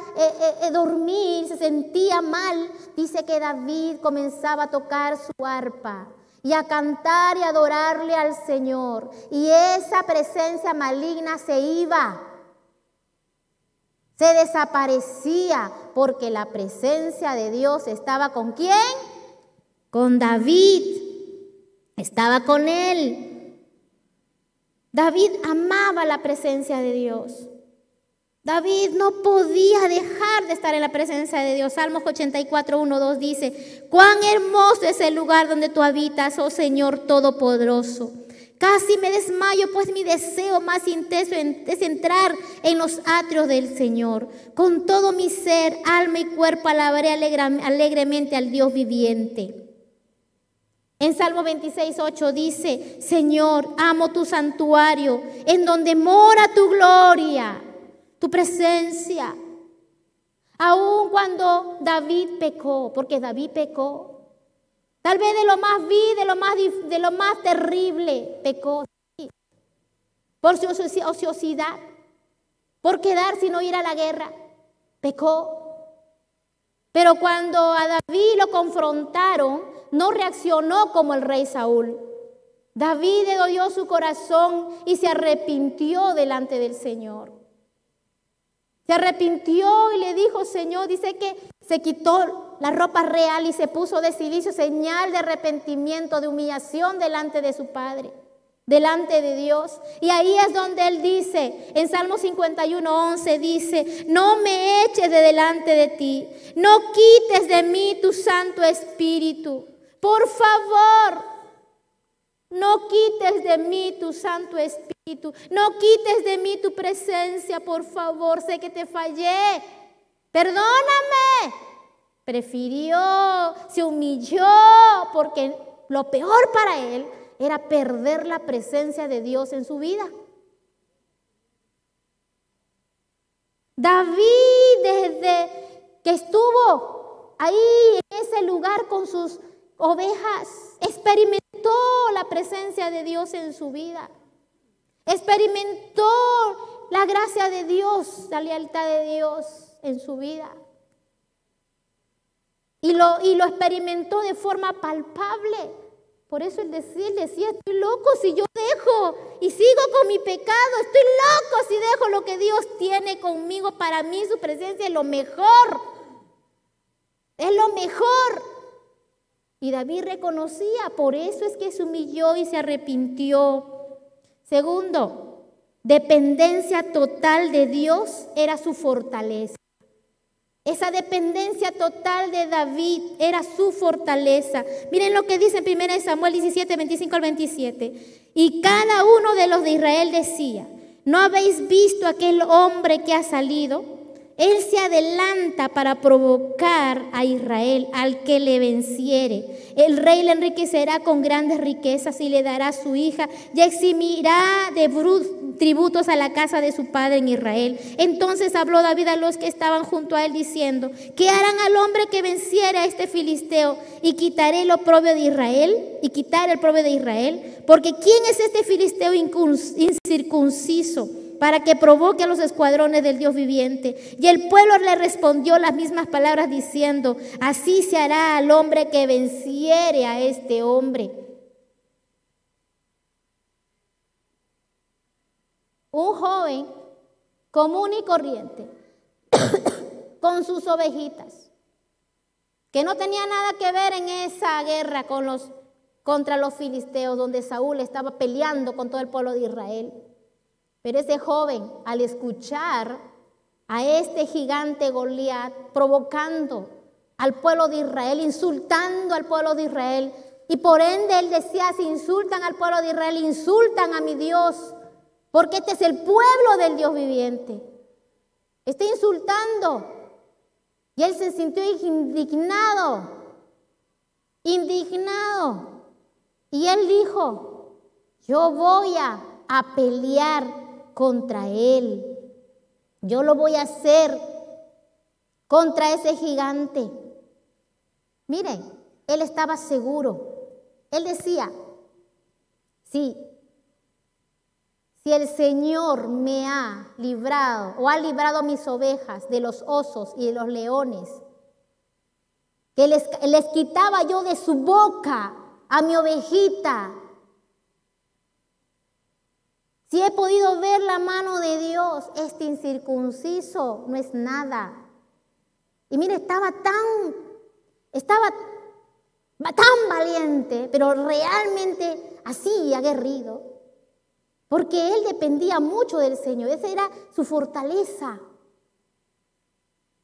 dormir, se sentía mal, dice que David comenzaba a tocar su arpa y a cantar y adorarle al Señor. Y esa presencia maligna se iba. Se desaparecía porque la presencia de Dios estaba ¿con quién? Con David. Estaba con él. David amaba la presencia de Dios. David no podía dejar de estar en la presencia de Dios. Salmos 84, 1, 2 dice: cuán hermoso es el lugar donde tú habitas, oh Señor Todopoderoso. Casi me desmayo, pues mi deseo más intenso es entrar en los atrios del Señor. Con todo mi ser, alma y cuerpo alabaré alegremente al Dios viviente. En Salmo 26, 8 dice: Señor, amo tu santuario, en donde mora tu gloria, tu presencia. Aun cuando David pecó, porque David pecó, tal vez de lo más vil, de lo más terrible, pecó. Sí. Por su ociosidad, por quedarse y no ir a la guerra, pecó. Pero cuando a David lo confrontaron, no reaccionó como el rey Saúl. David dio su corazón y se arrepintió delante del Señor. Se arrepintió y le dijo: Señor, dice que se quitó la ropa real y se puso de cilicio, señal de arrepentimiento, de humillación delante de su Padre, delante de Dios. Y ahí es donde él dice, en Salmo 51, 11 dice: no me eches de delante de ti, no quites de mí tu Santo Espíritu. Por favor, no quites de mí tu Santo Espíritu, no quites de mí tu presencia, por favor. Sé que te fallé, perdóname. Prefirió, se humilló, porque lo peor para él era perder la presencia de Dios en su vida. David, desde que estuvo ahí en ese lugar con sus ovejas, experimentó la presencia de Dios en su vida. Experimentó la gracia de Dios, la lealtad de Dios en su vida. Y lo experimentó de forma palpable. Por eso él decía: estoy loco si yo dejo y sigo con mi pecado. Estoy loco si dejo lo que Dios tiene conmigo. Para mí su presencia es lo mejor. Es lo mejor. Y David reconocía, por eso es que se humilló y se arrepintió. Segundo, dependencia total de Dios era su fortaleza. Esa dependencia total de David era su fortaleza. Miren lo que dice en 1 Samuel 17, 25 al 27. Y cada uno de los de Israel decía: ¿no habéis visto aquel hombre que ha salido? Él se adelanta para provocar a Israel, al que le venciere. El rey le enriquecerá con grandes riquezas y le dará a su hija y eximirá de tributos a la casa de su padre en Israel. Entonces habló David a los que estaban junto a él diciendo: ¿qué harán al hombre que venciere a este filisteo? Y quitaré el oprobio de Israel, y quitaré el oprobio de Israel. Porque ¿quién es este filisteo incircunciso para que provoque a los escuadrones del Dios viviente? Y el pueblo le respondió las mismas palabras diciendo: así se hará al hombre que venciere a este hombre.
un joven común y corriente, con sus ovejitas, que no tenía nada que ver en esa guerra contra los filisteos, donde Saúl estaba peleando con todo el pueblo de Israel. Pero ese joven, al escuchar a este gigante Goliat provocando al pueblo de Israel, insultando al pueblo de Israel, y por ende él decía: si insultan al pueblo de Israel, insultan a mi Dios, porque este es el pueblo del Dios viviente. Está insultando. Y él se sintió indignado. Y él dijo: yo voy a pelear contra él. Yo lo voy a hacer contra ese gigante. Miren, él estaba seguro. Él decía: si el Señor me ha librado o ha librado a mis ovejas de los osos y de los leones, que les quitaba yo de su boca a mi ovejita, si he podido ver la mano de Dios, este incircunciso no es nada. Y mire, estaba tan valiente, pero realmente así aguerrido, porque él dependía mucho del Señor. Esa era su fortaleza.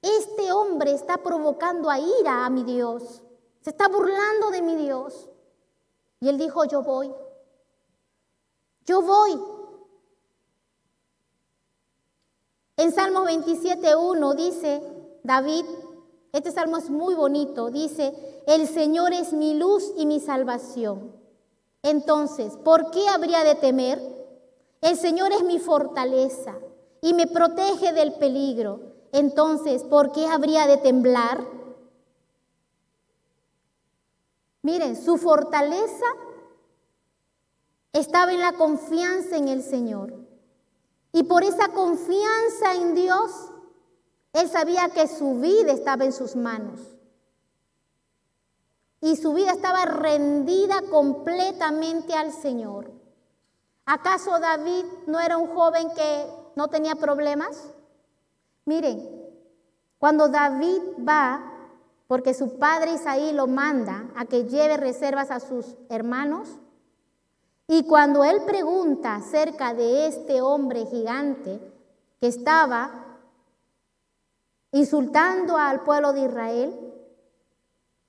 Este hombre está provocando a ira a mi Dios, se está burlando de mi Dios. Y él dijo: yo voy. En Salmos 27:1 dice David, este salmo es muy bonito, dice: el Señor es mi luz y mi salvación. Entonces, ¿por qué habría de temer? El Señor es mi fortaleza y me protege del peligro. Entonces, ¿por qué habría de temblar? Miren, su fortaleza estaba en la confianza en el Señor. Y por esa confianza en Dios, él sabía que su vida estaba en sus manos. Y su vida estaba rendida completamente al Señor. ¿Acaso David no era un joven que no tenía problemas? Miren, cuando David va, porque su padre Isaí lo manda a que lleve reservas a sus hermanos, y cuando él pregunta acerca de este hombre gigante que estaba insultando al pueblo de Israel,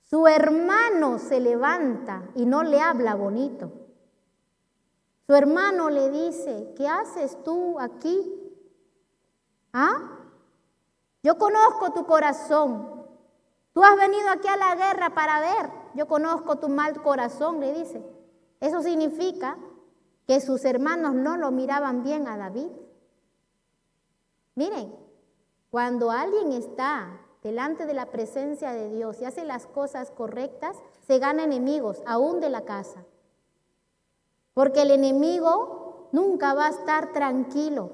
su hermano se levanta y no le habla bonito. Su hermano le dice: ¿qué haces tú aquí? Yo conozco tu corazón. Tú has venido aquí a la guerra para ver. Yo conozco tu mal corazón, le dice. Eso significa que sus hermanos no lo miraban bien a David. Miren, cuando alguien está delante de la presencia de Dios y hace las cosas correctas, se gana enemigos, aún de la casa. Porque el enemigo nunca va a estar tranquilo.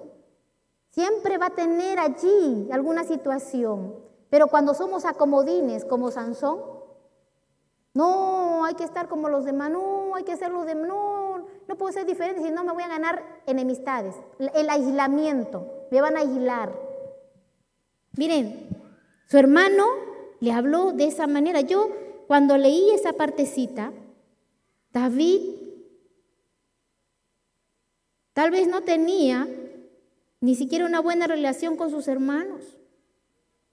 Siempre va a tener allí alguna situación. Pero cuando somos acomodines, como Sansón, no, hay que estar como los demás, no, hay que ser los demás, no puedo ser diferente, si no me voy a ganar enemistades. El aislamiento, me van a aislar. Miren, su hermano le habló de esa manera. Yo, cuando leí esa partecita, David tal vez no tenía ni siquiera una buena relación con sus hermanos.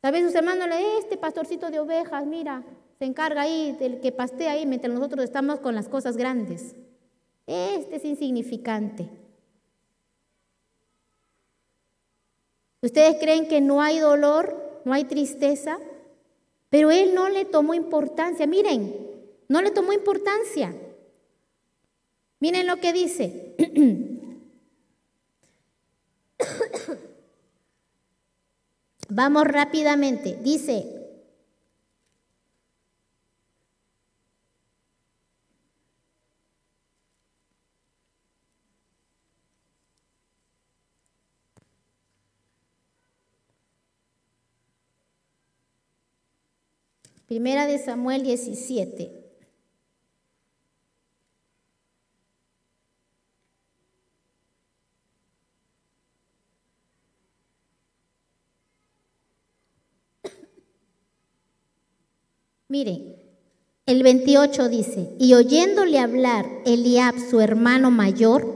Tal vez sus hermanos le dicen: este pastorcito de ovejas, mira, se encarga ahí del que pastea ahí mientras nosotros estamos con las cosas grandes. Este es insignificante. ¿Ustedes creen que no hay dolor, no hay tristeza? Pero él no le tomó importancia. Miren, no le tomó importancia. Miren lo que dice. Vamos rápidamente. Dice: Primera de Samuel 17. Miren, el 28 dice, y oyéndole hablar Eliab, su hermano mayor,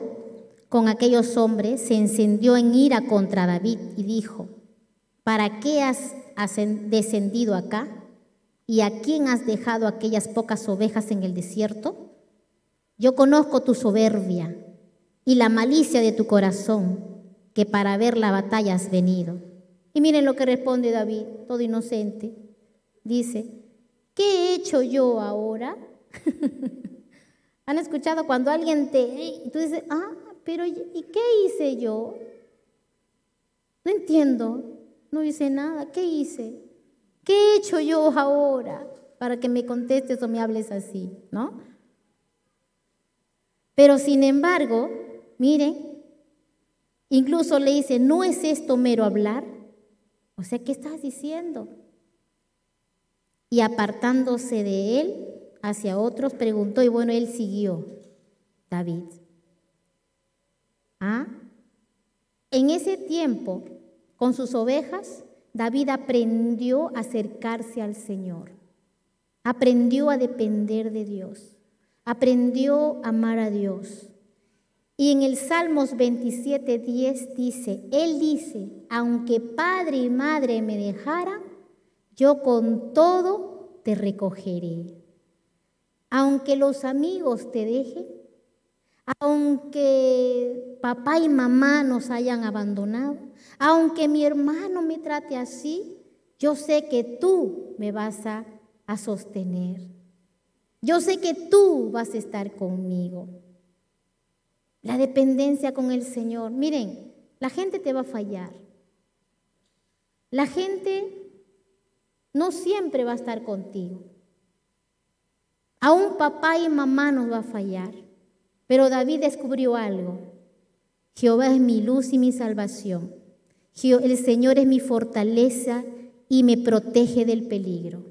con aquellos hombres, se encendió en ira contra David y dijo, ¿para qué has descendido acá? ¿Y a quién has dejado aquellas pocas ovejas en el desierto? Yo conozco tu soberbia y la malicia de tu corazón, que para ver la batalla has venido. Y miren lo que responde David, todo inocente. Dice, ¿qué he hecho yo ahora? ¿Han escuchado cuando alguien tú dices, pero ¿y qué hice yo? No entiendo, no hice nada, ¿qué hice? ¿Qué he hecho yo ahora para que me contestes o me hables así, no? Pero sin embargo, miren, incluso le dice, ¿no es esto mero hablar? O sea, ¿qué estás diciendo? Y apartándose de él hacia otros, preguntó, y bueno, él siguió, David. En ese tiempo, con sus ovejas, David aprendió a acercarse al Señor, aprendió a depender de Dios, aprendió a amar a Dios. Y en el Salmos 27:10 dice, él dice, aunque padre y madre me dejaran, yo con todo te recogeré. Aunque los amigos te dejen, aunque papá y mamá nos hayan abandonado, aunque mi hermano me trate así, yo sé que tú me vas a sostener. Yo sé que tú vas a estar conmigo. La dependencia con el Señor. Miren, la gente te va a fallar. La gente no siempre va a estar contigo. Aún papá y mamá nos va a fallar. Pero David descubrió algo. Jehová es mi luz y mi salvación. El Señor es mi fortaleza y me protege del peligro.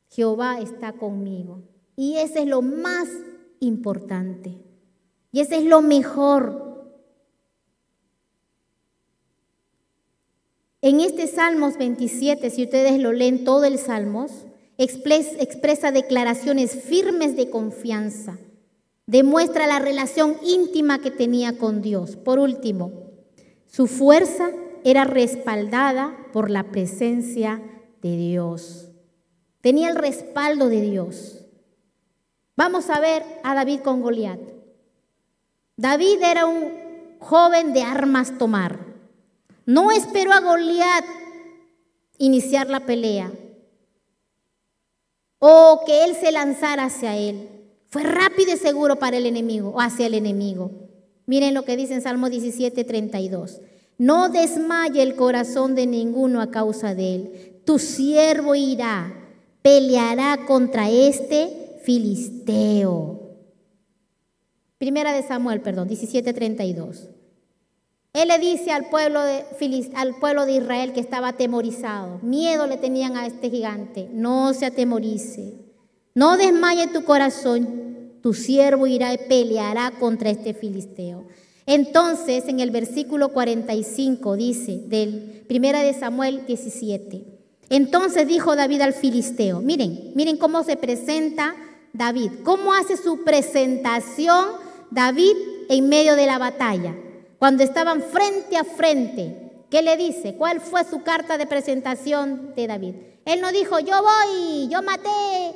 Jehová está conmigo. Y ese es lo más importante. Y ese es lo mejor. En este Salmos 27, si ustedes lo leen todo el Salmos, expresa declaraciones firmes de confianza. Demuestra la relación íntima que tenía con Dios. Por último, su fuerza era respaldada por la presencia de Dios. Tenía el respaldo de Dios. Vamos a ver a David con Goliat. David era un joven de armas tomar. No esperó a Goliat iniciar la pelea o que él se lanzara hacia él. Fue rápido y seguro para el enemigo o hacia el enemigo. Miren lo que dice en Salmo 17:32. No desmaye el corazón de ninguno a causa de él. Tu siervo irá, peleará contra este filisteo. Primera de Samuel, 17:32. Él le dice al pueblo de Israel que estaba atemorizado. Miedo le tenían a este gigante. No se atemorice. No desmaye tu corazón. Tu siervo irá y peleará contra este filisteo. Entonces, en el versículo 45 dice, del Primera de Samuel 17. Entonces dijo David al filisteo. Miren cómo se presenta David. Cómo hace su presentación David en medio de la batalla. Cuando estaban frente a frente, ¿qué le dice? ¿Cuál fue su carta de presentación de David? Él no dijo, yo maté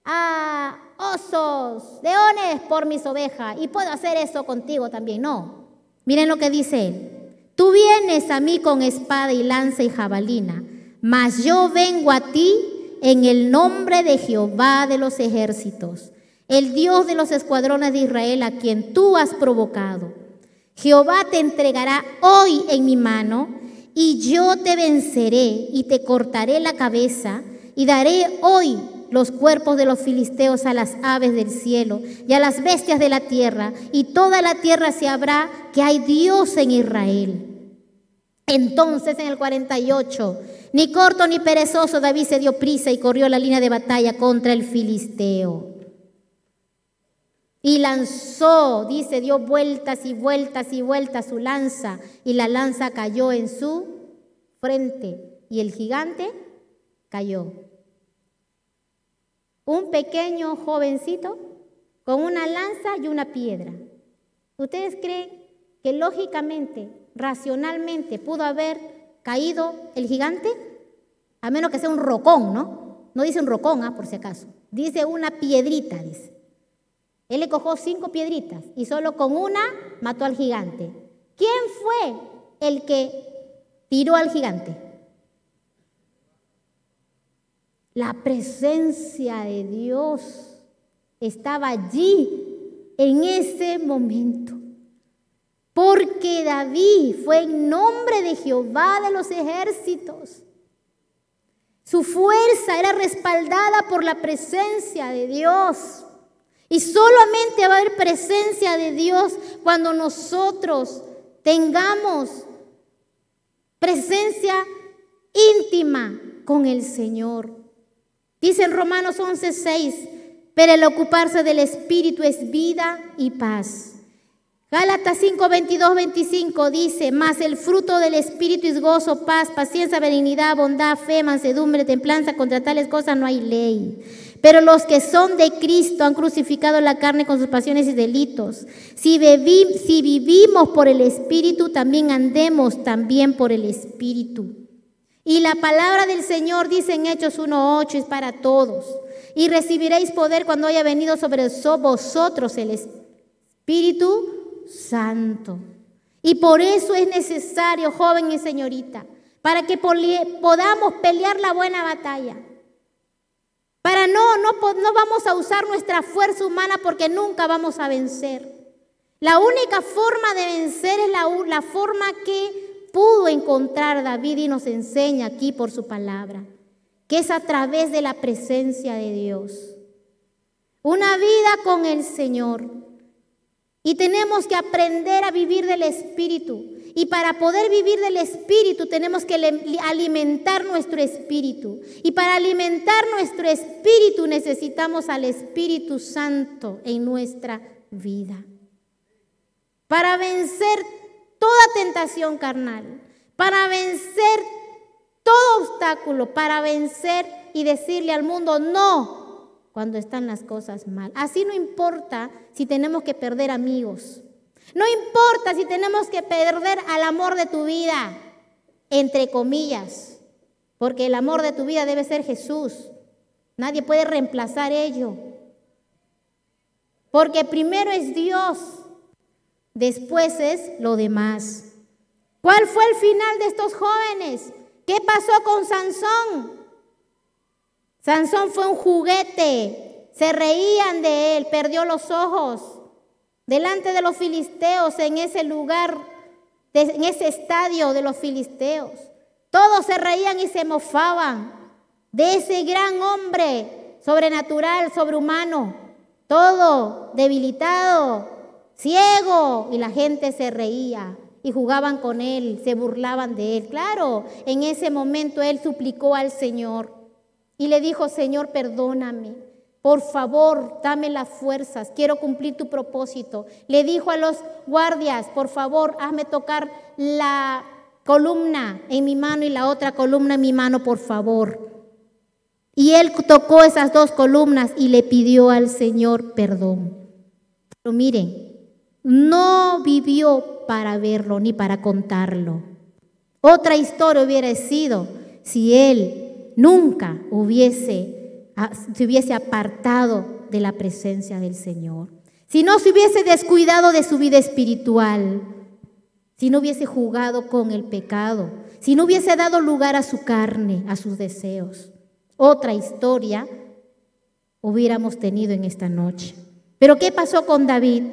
a osos, leones por mis ovejas y puedo hacer eso contigo también. No, miren lo que dice él. Tú vienes a mí con espada y lanza y jabalina, mas yo vengo a ti en el nombre de Jehová de los ejércitos, el Dios de los escuadrones de Israel, a quien tú has provocado. Jehová te entregará hoy en mi mano, y yo te venceré y te cortaré la cabeza, y daré hoy los cuerpos de los filisteos a las aves del cielo y a las bestias de la tierra, y toda la tierra sabrá que hay Dios en Israel. Entonces en el 48, ni corto ni perezoso, David se dio prisa y corrió la línea de batalla contra el filisteo. Y lanzó, dice, dio vueltas y vueltas y vueltas su lanza, y la lanza cayó en su frente, y el gigante cayó. un pequeño jovencito con una lanza y una piedra. ¿Ustedes creen que lógicamente, racionalmente, pudo haber caído el gigante? A menos que sea un rocón, ¿no? No dice un rocón, por si acaso. Dice una piedrita, dice. Él le cogió 5 piedritas y solo con una mató al gigante. ¿Quién fue el que tiró al gigante? La presencia de Dios estaba allí en ese momento. Porque David fue en nombre de Jehová de los ejércitos. Su fuerza era respaldada por la presencia de Dios. Y solamente va a haber presencia de Dios cuando nosotros tengamos presencia íntima con el Señor. Dice en Romanos 11:6, pero el ocuparse del Espíritu es vida y paz. Gálatas 5:22-25 dice, mas el fruto del Espíritu es gozo, paz, paciencia, benignidad, bondad, fe, mansedumbre, templanza. Contra tales cosas no hay ley. Pero los que son de Cristo han crucificado la carne con sus pasiones y delitos. Si vivimos por el Espíritu, también andemos también por el Espíritu. Y la palabra del Señor dice en Hechos 1:8, es para todos. Y recibiréis poder cuando haya venido sobre vosotros el Espíritu Santo. Y por eso es necesario, joven y señorita, para que podamos pelear la buena batalla. Para no vamos a usar nuestra fuerza humana porque nunca vamos a vencer. La única forma de vencer es la forma que pudo encontrar David y nos enseña aquí por su palabra, que es a través de la presencia de Dios. Una vida con el Señor. Y tenemos que aprender a vivir del Espíritu. Y para poder vivir del Espíritu tenemos que alimentar nuestro espíritu. Y para alimentar nuestro espíritu necesitamos al Espíritu Santo en nuestra vida. Para vencer toda tentación carnal, para vencer todo obstáculo, para vencer y decirle al mundo no cuando están las cosas mal. Así no importa si tenemos que perder amigos. No importa si tenemos que perder al amor de tu vida, entre comillas, porque el amor de tu vida debe ser Jesús. Nadie puede reemplazar ello. Porque primero es Dios, después es lo demás. ¿Cuál fue el final de estos jóvenes? ¿Qué pasó con Sansón? Sansón fue un juguete, se reían de él, perdió los ojos. Delante de los filisteos, en ese lugar, en ese estadio de los filisteos. Todos se reían y se mofaban de ese gran hombre sobrenatural, sobrehumano, todo debilitado, ciego, y la gente se reía y jugaban con él, se burlaban de él. Claro, en ese momento él suplicó al Señor y le dijo, Señor, perdóname. Por favor, dame las fuerzas, quiero cumplir tu propósito. Le dijo a los guardias, por favor, hazme tocar la columna en mi mano y la otra columna en mi mano, por favor. Y él tocó esas 2 columnas y le pidió al Señor perdón. Pero miren, no vivió para verlo ni para contarlo. Otra historia hubiera sido si él nunca se hubiese apartado de la presencia del Señor, si no se hubiese descuidado de su vida espiritual, si no hubiese jugado con el pecado, si no hubiese dado lugar a su carne, a sus deseos. Otra historia hubiéramos tenido en esta noche. Pero ¿qué pasó con David?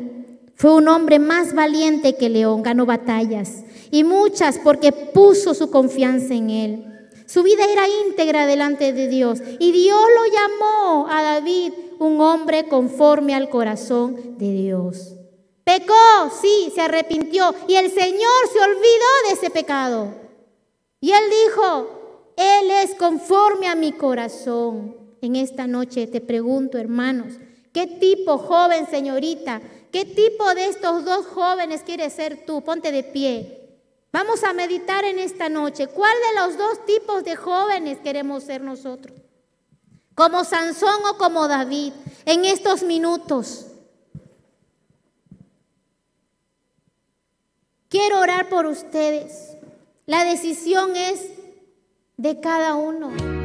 Fue un hombre más valiente que león, ganó batallas y muchas porque puso su confianza en él. Su vida era íntegra delante de Dios y Dios lo llamó a David un hombre conforme al corazón de Dios. Pecó, sí, se arrepintió y el Señor se olvidó de ese pecado. Y él dijo, Él es conforme a mi corazón. En esta noche te pregunto, hermanos, ¿qué tipo, joven, señorita, qué tipo de estos 2 jóvenes quieres ser tú? Ponte de pie. Vamos a meditar en esta noche. ¿Cuál de los 2 tipos de jóvenes queremos ser nosotros? como Sansón o como David, en estos minutos. Quiero orar por ustedes. La decisión es de cada uno.